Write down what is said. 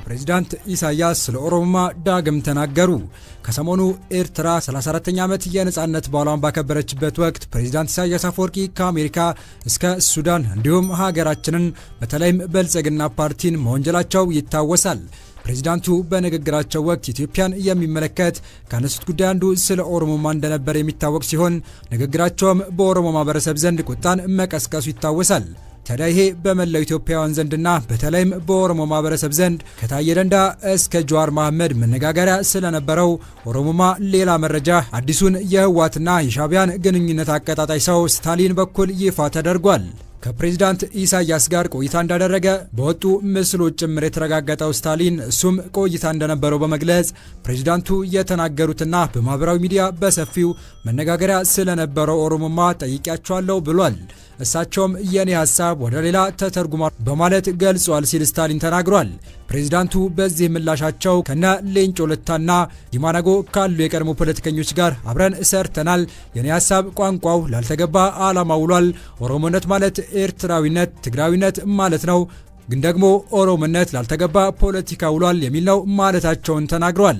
ፕሬዝዳንት ኢሳያስ ስለ ኦሮሞማ ዳግም ተናገሩ። ከሰሞኑ ኤርትራ 34ኛ ዓመት የነጻነት በዓሏን ባከበረችበት ወቅት ፕሬዝዳንት ኢሳያስ አፈወርቂ ከአሜሪካ እስከ ሱዳን እንዲሁም ሀገራችንን በተለይም ብልጽግና ፓርቲን መወንጀላቸው ይታወሳል። ፕሬዝዳንቱ በንግግራቸው ወቅት ኢትዮጵያን የሚመለከት ካነሱት ጉዳይ አንዱ ስለ ኦሮሞማ እንደነበር የሚታወቅ ሲሆን ንግግራቸውም በኦሮሞ ማህበረሰብ ዘንድ ቁጣን መቀስቀሱ ይታወሳል። ታዲያ ይሄ በመላው ኢትዮጵያውያን ዘንድና በተለይም በኦሮሞ ማህበረሰብ ዘንድ ከታየ ደንዳ እስከ ጀዋር መሐመድ መነጋገሪያ ስለነበረው ኦሮሞማ ሌላ መረጃ አዲሱን የህወሓትና የሻዕቢያን ግንኙነት አቀጣጣይ ሰው ስታሊን በኩል ይፋ ተደርጓል። ከፕሬዝዳንት ኢሳያስ ጋር ቆይታ እንዳደረገ በወጡ ምስሎች ጭምር የተረጋገጠው ስታሊን እሱም ቆይታ እንደነበረው በመግለጽ ፕሬዝዳንቱ የተናገሩትና በማህበራዊ ሚዲያ በሰፊው መነጋገሪያ ስለነበረው ኦሮሞማ ጠይቄያቸዋለሁ ብሏል። እሳቸውም የኔ ሐሳብ ወደ ሌላ ተተርጉሟል በማለት ገልጿል ሲል ስታሊን ተናግሯል። ፕሬዝዳንቱ በዚህ ምላሻቸው ከነ ሌንጮ ለታና ዲማናጎ ካሉ የቀድሞ ፖለቲከኞች ጋር አብረን ሰርተናል። የኔ ሐሳብ ቋንቋው ላልተገባ ዓላማ ውሏል። ኦሮሞነት ማለት ኤርትራዊነት፣ ትግራዊነት ማለት ነው። ግን ደግሞ ኦሮሞነት ላልተገባ ፖለቲካ ውሏል የሚል ነው ማለታቸውን ተናግሯል።